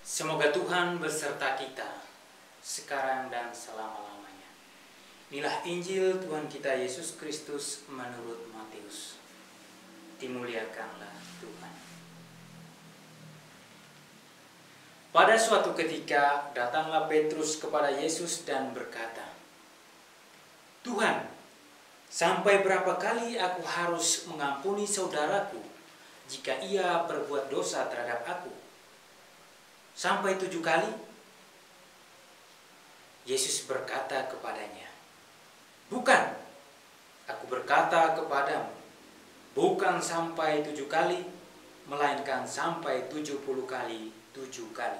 Semoga Tuhan beserta kita sekarang dan selama-lamanya. Inilah Injil Tuhan kita Yesus Kristus menurut Matius. Dimuliakanlah Tuhan. Pada suatu ketika datanglah Petrus kepada Yesus dan berkata, "Tuhan, sampai berapa kali aku harus mengampuni saudaraku jika ia berbuat dosa terhadap aku? Sampai 7 kali?" Yesus berkata kepadanya, "Bukan, aku berkata kepadamu, bukan sampai 7 kali, melainkan sampai 70 kali 7 kali.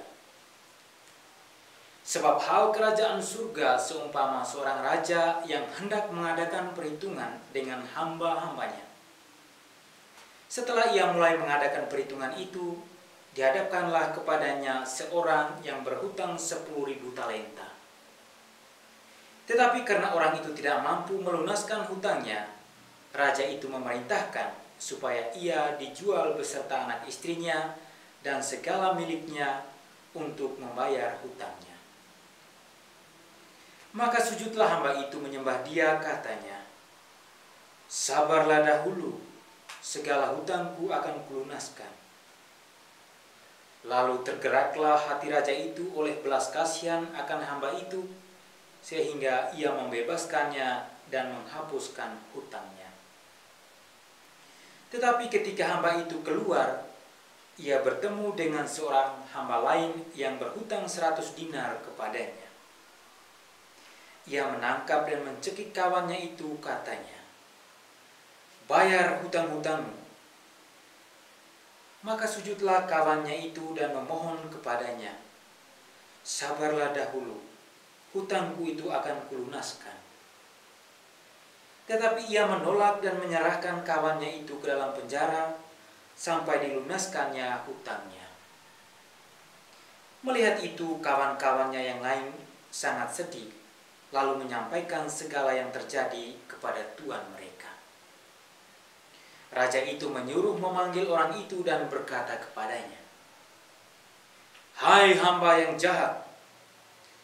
Sebab hal kerajaan surga seumpama seorang raja yang hendak mengadakan perhitungan dengan hamba-hambanya. Setelah ia mulai mengadakan perhitungan itu, dihadapkanlah kepadanya seorang yang berhutang 10.000 talenta. Tetapi karena orang itu tidak mampu melunaskan hutangnya, raja itu memerintahkan supaya ia dijual beserta anak istrinya dan segala miliknya untuk membayar hutangnya. Maka sujudlah hamba itu menyembah dia, katanya, 'Sabarlah dahulu, segala hutangku akan kulunaskan.' Lalu tergeraklah hati raja itu oleh belas kasihan akan hamba itu, sehingga ia membebaskannya dan menghapuskan hutangnya. Tetapi ketika hamba itu keluar, ia bertemu dengan seorang hamba lain yang berhutang 100 dinar kepadanya. Ia menangkap dan mencekik kawannya itu, katanya, 'Bayar hutang-hutangmu.' Maka sujudlah kawannya itu dan memohon kepadanya, 'Sabarlah dahulu, hutangku itu akan kulunaskan.' Tetapi ia menolak dan menyerahkan kawannya itu ke dalam penjara sampai dilunaskannya hutangnya. Melihat itu, kawan-kawannya yang lain sangat sedih, lalu menyampaikan segala yang terjadi kepada tuan mereka. Raja itu menyuruh memanggil orang itu dan berkata kepadanya, 'Hai hamba yang jahat,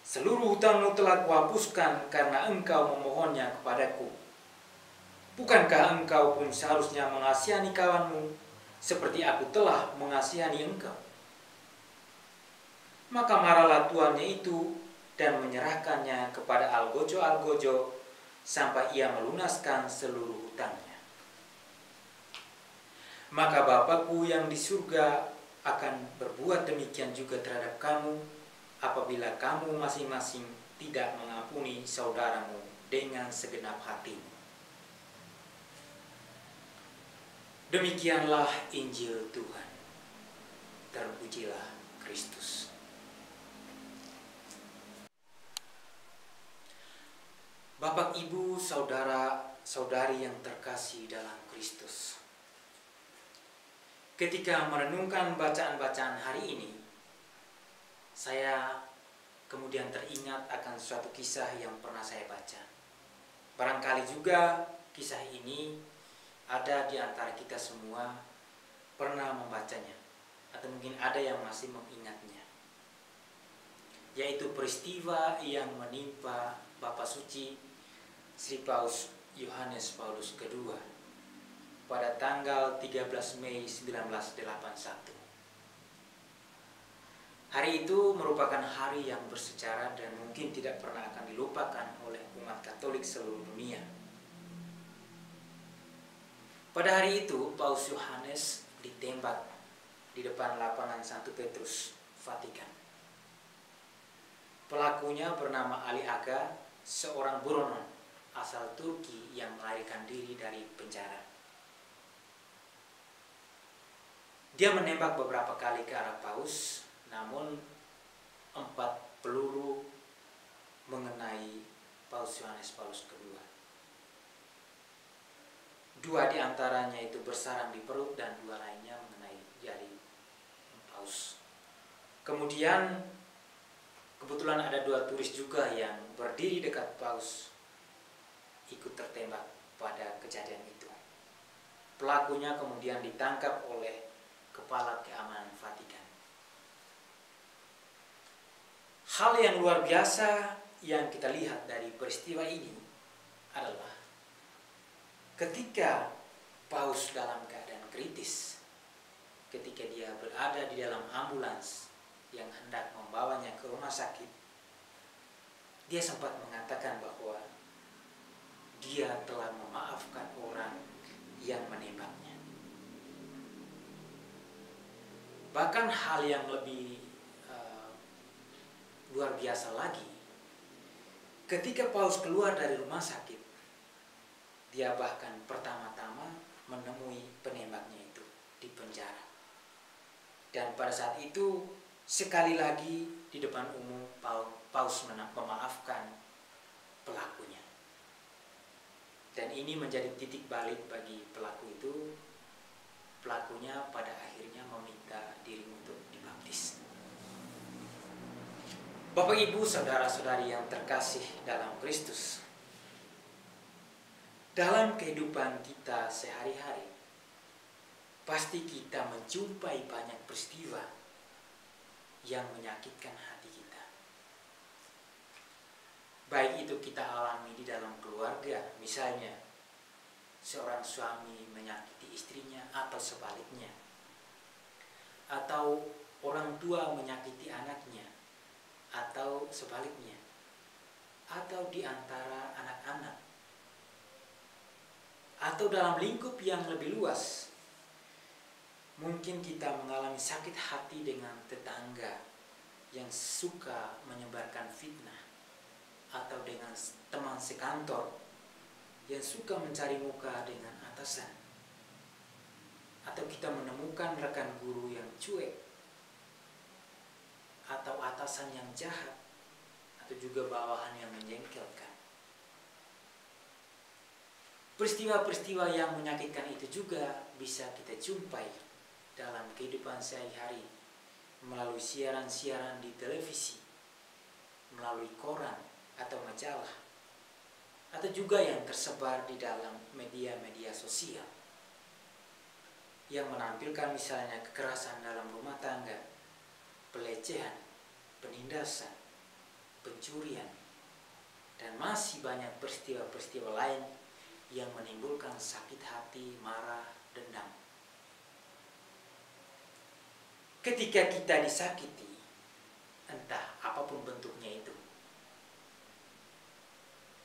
seluruh hutangmu telah kuhapuskan karena engkau memohonnya kepadaku. Bukankah engkau pun seharusnya mengasihani kawanmu seperti aku telah mengasihani engkau?' Maka marahlah tuannya itu dan menyerahkannya kepada algojo-algojo sampai ia melunaskan seluruh hutangnya. Maka Bapakku yang di surga akan berbuat demikian juga terhadap kamu, apabila kamu masing-masing tidak mengampuni saudaramu dengan segenap hatimu." Demikianlah Injil Tuhan. Terpujilah Kristus. Bapak, Ibu, saudara-saudari yang terkasih dalam Kristus. Ketika merenungkan bacaan-bacaan hari ini, saya kemudian teringat akan suatu kisah yang pernah saya baca. Barangkali juga kisah ini ada di antara kita semua pernah membacanya, atau mungkin ada yang masih mengingatnya. Yaitu peristiwa yang menimpa Bapak Suci Sri Paus Yohanes Paulus II pada tanggal 13 Mei 1981. Hari itu merupakan hari yang bersejarah dan mungkin tidak pernah akan dilupakan oleh umat Katolik seluruh dunia. Pada hari itu, Paus Yohanes ditembak di depan lapangan Santo Petrus, Vatikan. Pelakunya bernama Ali Aga, seorang buronan asal Turki yang melarikan diri dari penjara. Dia menembak beberapa kali ke arah Paus, namun 4 peluru mengenai Paus Yohanes Paulus II. 2 diantaranya itu bersarang di perut dan 2 lainnya mengenai jari Paus. Kemudian kebetulan ada 2 turis juga yang berdiri dekat Paus ikut tertembak pada kejadian itu. Pelakunya kemudian ditangkap oleh Kepala Keamanan Vatikan. hal yang luar biasa yang kita lihat dari peristiwa ini adalah ketika Paus dalam keadaan kritis, ketika dia berada di dalam ambulans yang hendak membawanya ke rumah sakit, dia sempat mengatakan bahwa dia telah memaafkan orang yang menembaknya. Bahkan hal yang lebih luar biasa lagi, ketika Paus keluar dari rumah sakit, dia bahkan pertama-tama menemui penembaknya itu di penjara. Dan pada saat itu sekali lagi di depan umum Paus memaafkan pelakunya. Dan ini menjadi titik balik bagi pelaku itu. Pelakunya pada akhirnya meminta diri untuk dibaptis. Bapak Ibu saudara-saudari yang terkasih dalam Kristus, dalam kehidupan kita sehari-hari, pasti kita menjumpai banyak peristiwa yang menyakitkan hati kita. Baik itu kita alami di dalam keluarga, misalnya seorang suami menyakiti istrinya atau sebaliknya, atau orang tua menyakiti anaknya atau sebaliknya, atau di antara anak-anak, atau dalam lingkup yang lebih luas. Mungkin kita mengalami sakit hati dengan tetangga yang suka menyebarkan fitnah, atau dengan teman sekantor yang suka mencari muka dengan atasan, atau kita menemukan rekan guru yang cuek, atau atasan yang jahat, atau juga bawahan yang menjengkelkan. Peristiwa-peristiwa yang menyakitkan itu juga bisa kita jumpai dalam kehidupan sehari-hari, melalui siaran-siaran di televisi, melalui koran atau majalah, atau juga yang tersebar di dalam media-media sosial, yang menampilkan misalnya kekerasan dalam rumah tangga, pelecehan, penindasan, pencurian, dan masih banyak peristiwa-peristiwa lain yang menimbulkan sakit hati, marah, dendam. Ketika kita disakiti, entah apapun bentuknya itu,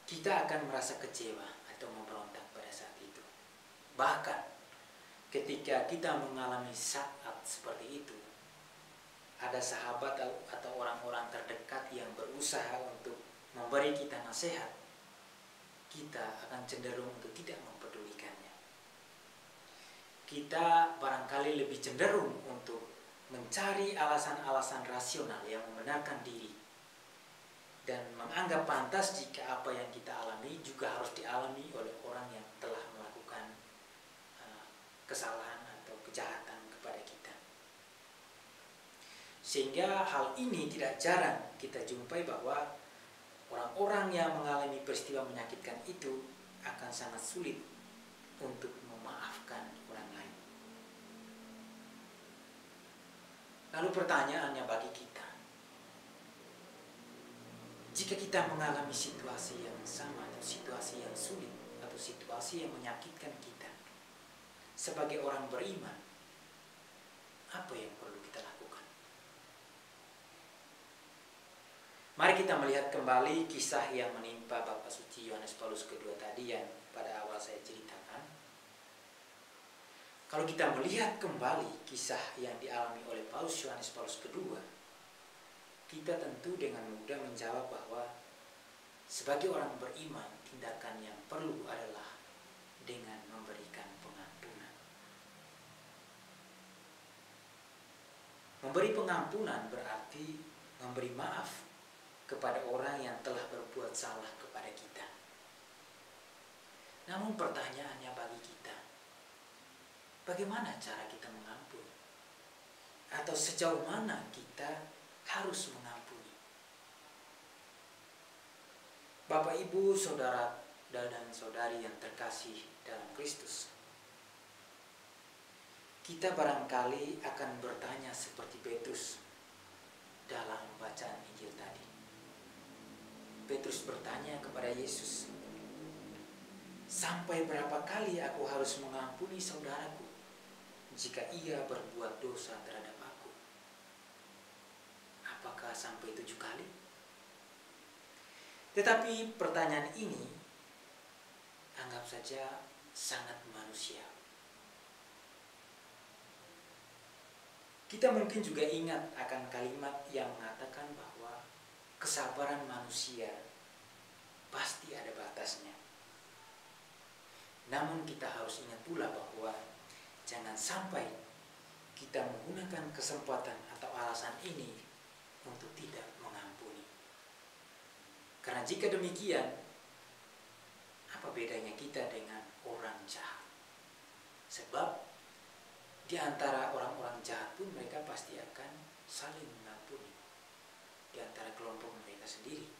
kita akan merasa kecewa atau memberontak pada saat itu. Bahkan ketika kita mengalami saat seperti itu, ada sahabat atau orang-orang terdekat yang berusaha untuk memberi kita nasihat, kita akan cenderung untuk tidak mempedulikannya. Kita barangkali lebih cenderung untuk mencari alasan-alasan rasional yang membenarkan diri, dan menganggap pantas jika apa yang kita alami juga harus dialami oleh orang yang telah melakukan kesalahan atau kejahatan kepada kita. Sehingga hal ini tidak jarang kita jumpai bahwa orang-orang yang mengalami peristiwa menyakitkan itu akan sangat sulit untuk memaafkan orang lain. Lalu pertanyaannya bagi kita, jika kita mengalami situasi yang sama atau situasi yang sulit atau situasi yang menyakitkan kita, sebagai orang beriman, apa yang perlu kita lakukan? Mari kita melihat kembali kisah yang menimpa Bapak Suci Yohanes Paulus II tadi yang pada awal saya ceritakan. Kalau kita melihat kembali kisah yang dialami oleh Paus Yohanes Paulus II, kita tentu dengan mudah menjawab bahwa sebagai orang beriman, tindakan yang perlu adalah dengan memberikan pengampunan. Memberi pengampunan berarti memberi maaf kepada orang yang telah berbuat salah kepada kita. Namun pertanyaannya bagi kita, bagaimana cara kita mengampuni? Atau sejauh mana kita harus mengampuni? Bapak, Ibu, saudara dan saudari yang terkasih dalam Kristus, kita barangkali akan bertanya seperti Petrus, dalam bacaan Injil tadi. Petrus bertanya kepada Yesus, "Sampai berapa kali aku harus mengampuni saudaraku jika ia berbuat dosa terhadap aku? Apakah sampai 7 kali?" Tetapi pertanyaan ini anggap saja sangat manusiawi. Kita mungkin juga ingat akan kalimat yang mengatakan bahwa kesabaran manusia pasti ada batasnya. Namun kita harus ingat pula bahwa jangan sampai kita menggunakan kesempatan atau alasan ini untuk tidak mengampuni. Karena jika demikian, apa bedanya kita dengan orang jahat? Sebab di antara orang-orang jahat pun mereka pasti akan saling mengampuni di antara kelompok mereka sendiri.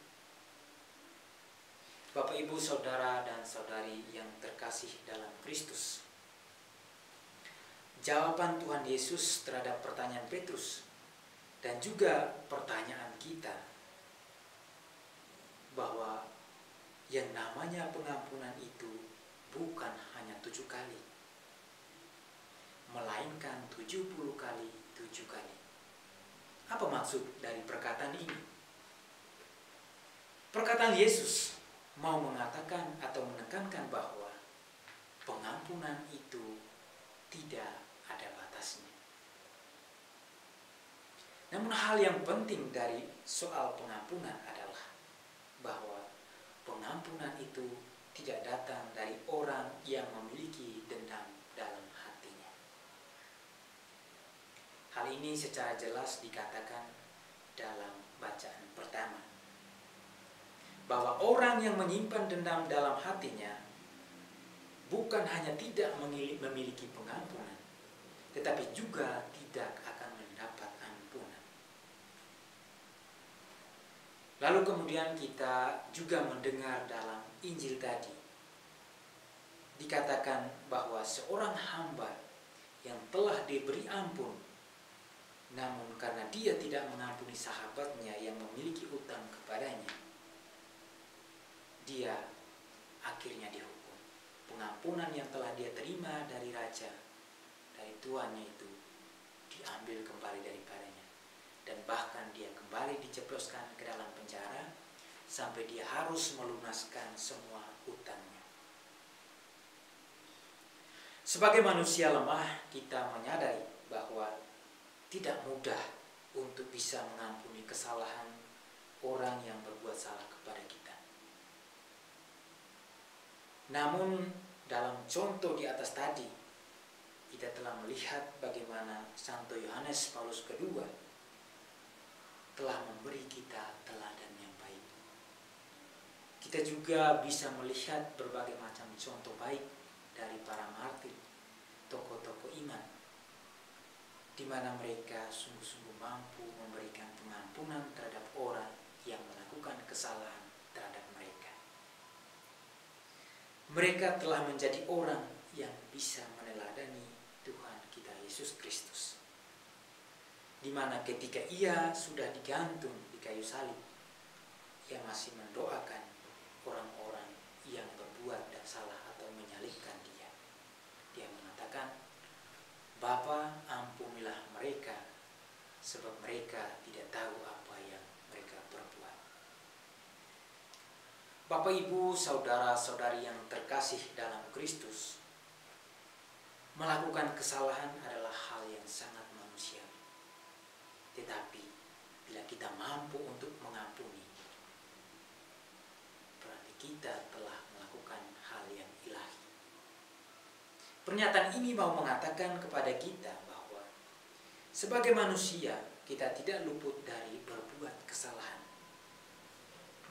Bapak, Ibu, saudara dan saudari yang terkasih dalam Kristus, jawaban Tuhan Yesus terhadap pertanyaan Petrus dan juga pertanyaan kita bahwa yang namanya pengampunan itu bukan hanya 7 kali, melainkan 70 kali 7 kali. Apa maksud dari perkataan ini? Perkataan Yesus mau mengatakan atau menekankan bahwa pengampunan itu tidak ada batasnya. Namun hal yang penting dari soal pengampunan adalah bahwa pengampunan itu tidak datang dari orang yang memiliki dendam dalam hatinya. Hal ini secara jelas dikatakan dalam bacaan pertama, bahwa orang yang menyimpan dendam dalam hatinya bukan hanya tidak memiliki pengampunan, tetapi juga tidak akan mendapat ampunan. Lalu kemudian kita juga mendengar dalam Injil tadi, dikatakan bahwa seorang hamba yang telah diberi ampun, namun karena dia tidak mengampuni sahabatnya yang memiliki utang kepadanya, dia akhirnya dihukum. Pengampunan yang telah dia terima dari raja, dari tuannya itu, diambil kembali daripadanya. Dan bahkan dia kembali dijebloskan ke dalam penjara sampai dia harus melunaskan semua utangnya. Sebagai manusia lemah, kita menyadari bahwa tidak mudah untuk bisa mengampuni kesalahan orang yang berbuat salah kepada kita. Namun dalam contoh di atas tadi, kita telah melihat bagaimana Santo Yohanes Paulus II telah memberi kita teladan yang baik. Kita juga bisa melihat berbagai macam contoh baik dari para martir, tokoh-tokoh iman, di mana mereka sungguh-sungguh mampu memberikan pengampunan terhadap orang yang melakukan kesalahan terhadap mereka. Mereka telah menjadi orang yang bisa meneladani Tuhan kita Yesus Kristus, di mana ketika ia sudah digantung di kayu salib, ia masih mendoakan orang-orang yang berbuat dan salah atau menyalibkan dia. Dia mengatakan, "Bapa, ampunilah mereka, sebab mereka tidak tahu apa yang mereka perbuat." Bapak, Ibu, saudara-saudari yang terkasih dalam Kristus, melakukan kesalahan adalah hal yang sangat manusiawi. Tetapi bila kita mampu untuk mengampuni, berarti kita telah melakukan hal yang ilahi. Pernyataan ini mau mengatakan kepada kita bahwa sebagai manusia kita tidak luput dari berbuat kesalahan.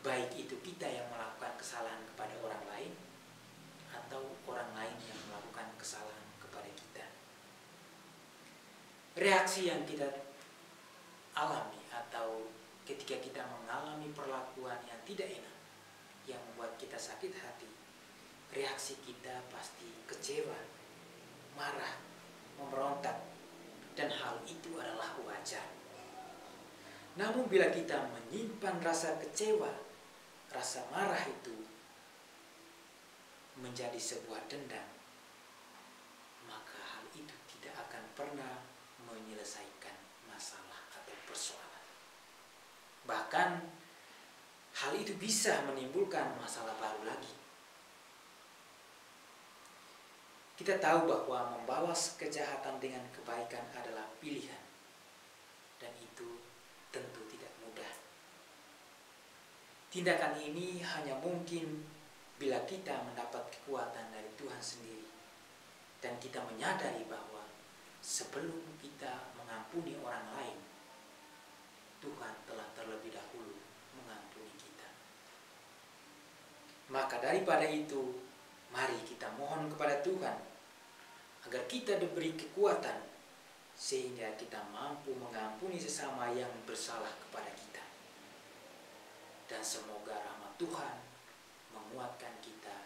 Baik itu kita yang melakukan kesalahan kepada orang lain atau orang lain yang melakukan kesalahan kepada kita. Reaksi yang kita alami atau ketika kita mengalami perlakuan yang tidak enak, yang membuat kita sakit hati, reaksi kita pasti kecewa, marah, memberontak, dan hal itu adalah wajar. Namun bila kita menyimpan rasa kecewa, rasa marah itu menjadi sebuah dendam, maka hal itu tidak akan pernah menyelesaikan masalah atau persoalan. Bahkan hal itu bisa menimbulkan masalah baru lagi. Kita tahu bahwa membalas kejahatan dengan kebaikan adalah pilihan, dan itu tentu tidak mudah. Tindakan ini hanya mungkin bila kita mendapat kekuatan dari Tuhan sendiri, dan kita menyadari bahwa sebelum kita mengampuni orang lain, Tuhan telah terlebih dahulu mengampuni kita. Maka daripada itu, mari kita mohon kepada Tuhan agar kita diberi kekuatan sehingga kita mampu mengampuni sesama yang bersalah kepada kita. Dan semoga rahmat Tuhan menguatkan kita